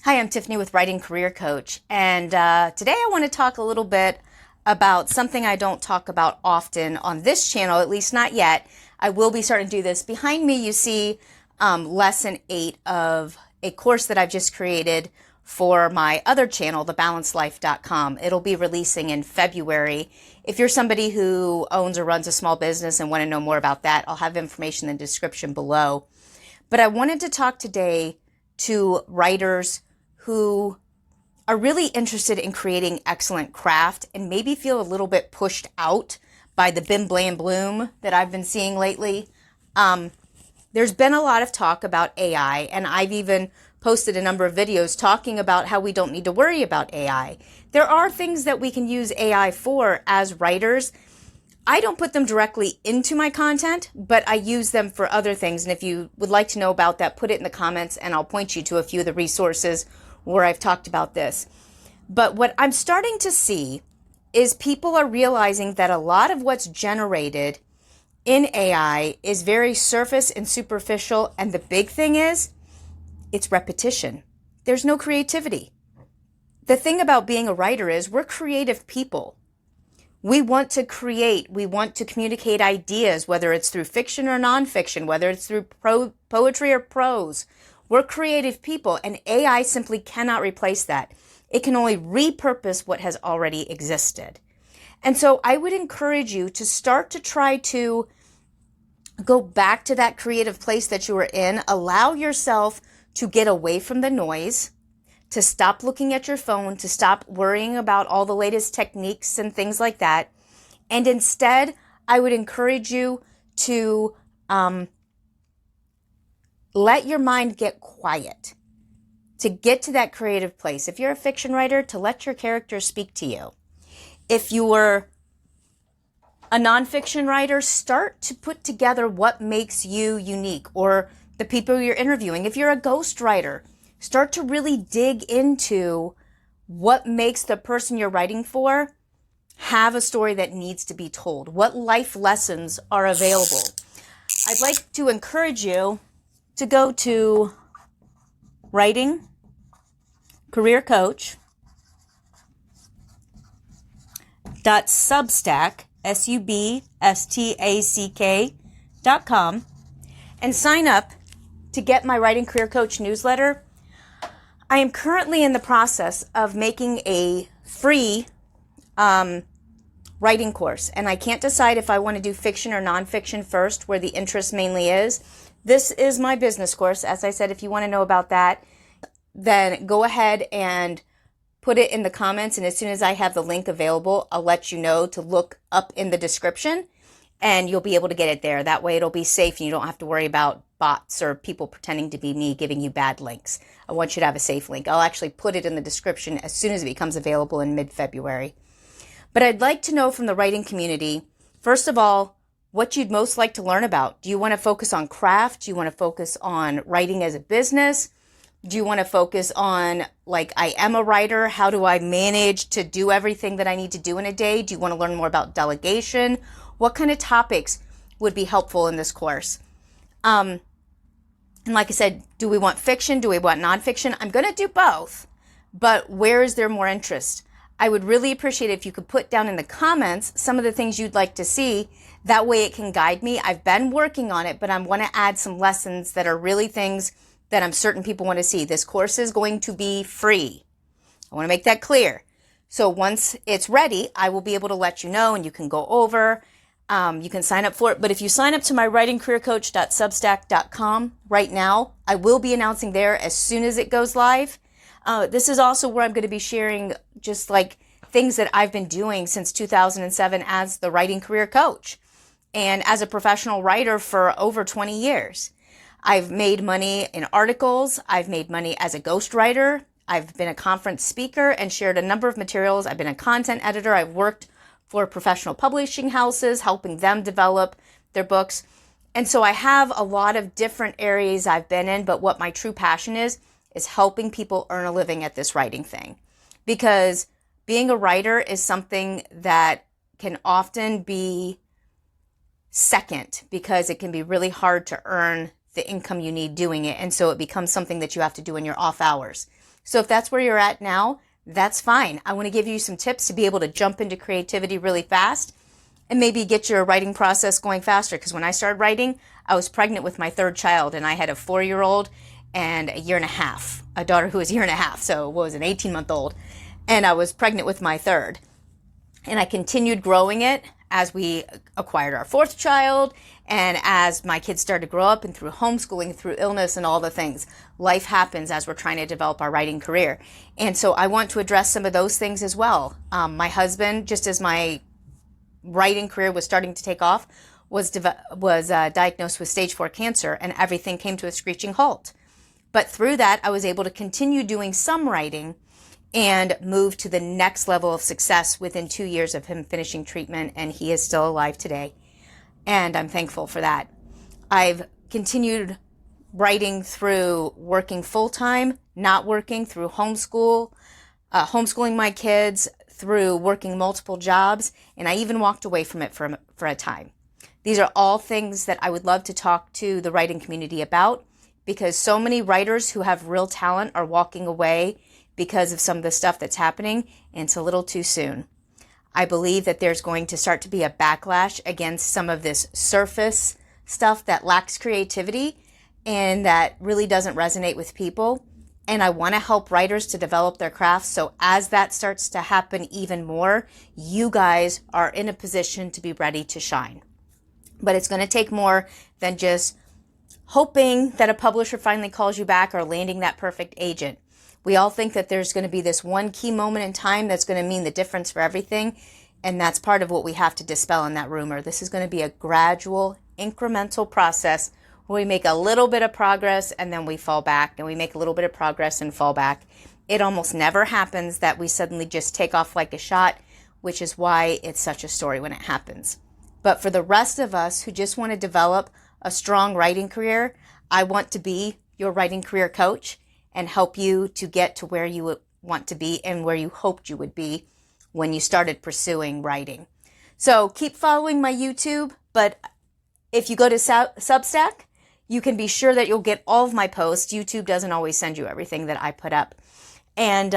Hi, I'm Tiffany with Writing Career Coach, and today I want to talk a little bit about something I don't talk about often on this channel, at least not yet. I will be starting to do this. Behind me, you see lesson 8 of a course that I've just created for my other channel, thebalancedlife.com. It'll be releasing in February. If you're somebody who owns or runs a small business and want to know more about that, I'll have information in the description below. But I wanted to talk today to writers who are really interested in creating excellent craft and maybe feel a little bit pushed out by the bim blam bloom that I've been seeing lately. There's been a lot of talk about AI, and I've even posted a number of videos talking about how we don't need to worry about AI. There are things that we can use AI for as writers. I don't put them directly into my content, but I use them for other things. And if you would like to know about that, put it in the comments and I'll point you to a few of the resources where I've talked about this. But what I'm starting to see is people are realizing that a lot of what's generated in AI is very surface and superficial. And the big thing is, it's repetition. There's no creativity. The thing about being a writer is we're creative people. We want to create. We want to communicate ideas, whether it's through fiction or nonfiction, whether it's through poetry or prose. We're creative people, and AI simply cannot replace that. It can only repurpose what has already existed. And so I would encourage you to start to try to go back to that creative place that you were in. Allow yourself to get away from the noise, to stop looking at your phone, to stop worrying about all the latest techniques and things like that. And instead, I would encourage you to let your mind get quiet, to get to that creative place. If you're a fiction writer, to let your characters speak to you. If you're a nonfiction writer, start to put together what makes you unique or the people you're interviewing. If you're a ghostwriter, start to really dig into what makes the person you're writing for have a story that needs to be told. What life lessons are available? I'd like to encourage you to go to Writing Career Coach .substack.com and sign up to get my Writing Career Coach newsletter. I am currently in the process of making a free writing course, and I can't decide if I want to do fiction or nonfiction first, where the interest mainly is. This is my business course. As I said, if you want to know about that, then go ahead and put it in the comments, and as soon as I have the link available, I'll let you know to look up in the description, and you'll be able to get it there. That way it'll be safe, and you don't have to worry about bots or people pretending to be me giving you bad links. I want you to have a safe link. I'll actually put it in the description as soon as it becomes available in mid-February. But I'd like to know from the writing community, first of all, what you'd most like to learn about. Do you want to focus on craft? Do you want to focus on writing as a business? Do you want to focus on, like, I am a writer, how do I manage to do everything that I need to do in a day? Do you want to learn more about delegation? What kind of topics would be helpful in this course? And like I said, do we want fiction? Do we want nonfiction? I'm going to do both, but where is there more interest? I would really appreciate it if you could put down in the comments some of the things you'd like to see. That way it can guide me. I've been working on it, but I want to add some lessons that are really things that I'm certain people want to see. This course is going to be free. I want to make that clear. So once it's ready, I will be able to let you know, and you can go over. You can sign up for it. But if you sign up to my writingcareercoach.substack.com right now, I will be announcing there as soon as it goes live. This is also where I'm going to be sharing just like things that I've been doing since 2007 as the writing career coach and as a professional writer for over 20 years. I've made money in articles. I've made money as a ghostwriter. I've been a conference speaker and shared a number of materials. I've been a content editor. I've worked for professional publishing houses, helping them develop their books. And so I have a lot of different areas I've been in, but what my true passion is helping people earn a living at this writing thing. Because being a writer is something that can often be second, because it can be really hard to earn the income you need doing it. And so it becomes something that you have to do in your off hours. So if that's where you're at now, that's fine. I want to give you some tips to be able to jump into creativity really fast and maybe get your writing process going faster. Because when I started writing, I was pregnant with my third child, and I had a 4-year-old and a year and a half, a daughter who was a year and a half. So what was an 18-month-old? And I was pregnant with my third. And I continued growing it as we acquired our fourth child and as my kids started to grow up, and through homeschooling, through illness and all the things. Life happens as we're trying to develop our writing career. And so I want to address some of those things as well. My husband, just as my writing career was starting to take off, was diagnosed with stage 4 cancer, and everything came to a screeching halt. But through that, I was able to continue doing some writing and move to the next level of success within 2 years of him finishing treatment, and he is still alive today. And I'm thankful for that. I've continued writing through working full-time, not working, through homeschooling my kids, through working multiple jobs, and I even walked away from it for a time. These are all things that I would love to talk to the writing community about, because so many writers who have real talent are walking away because of some of the stuff that's happening, and it's a little too soon. I believe that there's going to start to be a backlash against some of this surface stuff that lacks creativity and that really doesn't resonate with people. And I want to help writers to develop their crafts. So as that starts to happen even more, you guys are in a position to be ready to shine. But it's going to take more than just hoping that a publisher finally calls you back or landing that perfect agent. We all think that there's going to be this one key moment in time that's going to mean the difference for everything. And that's part of what we have to dispel in that rumor. This is going to be a gradual, incremental process where we make a little bit of progress and then we fall back, and we make a little bit of progress and fall back. It almost never happens that we suddenly just take off like a shot, which is why it's such a story when it happens. But for the rest of us who just want to develop a strong writing career, I want to be your writing career coach and help you to get to where you want to be and where you hoped you would be when you started pursuing writing. So keep following my YouTube, but if you go to Substack, you can be sure that you'll get all of my posts. YouTube doesn't always send you everything that I put up. And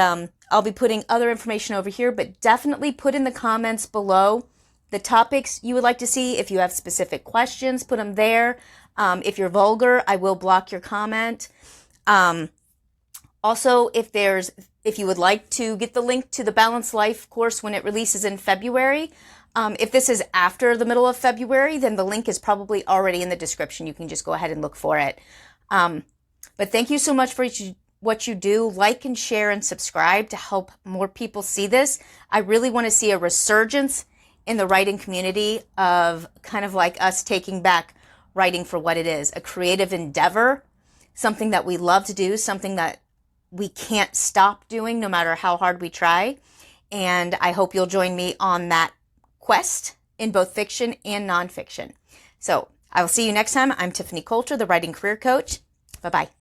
I'll be putting other information over here, but definitely put in the comments below the topics you would like to see. If you have specific questions, put them there. If you're vulgar, I will block your comment. Also, if you would like to get the link to the Balanced Life course when it releases in February, if this is after the middle of February, then the link is probably already in the description. You can just go ahead and look for it. But thank you so much for what you do. Like and share and subscribe to help more people see this. I really want to see a resurgence in the writing community of kind of like us taking back writing for what it is, a creative endeavor, something that we love to do, something that we can't stop doing no matter how hard we try. And I hope you'll join me on that quest in both fiction and nonfiction. So I will see you next time. I'm Tiffany Coulter, the Writing Career Coach. Bye-bye.